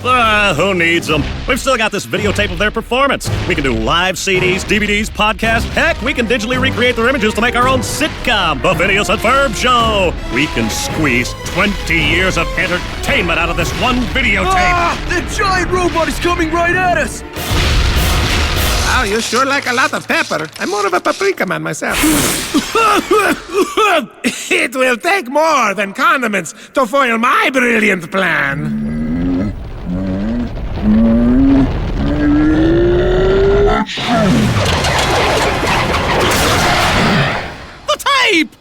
Who needs them? We've still got this videotape of their performance. We can do live CDs, DVDs, podcasts. Heck, we can digitally recreate their images to make our own sitcom, The Phineas and Ferb Show. We can squeeze 20 years of entertainment out of this one videotape. Ah! The giant robot is coming right at us! Wow, you sure like a lot of pepper. I'm more of a paprika man myself. It will take more than condiments to foil my brilliant plan. The tape!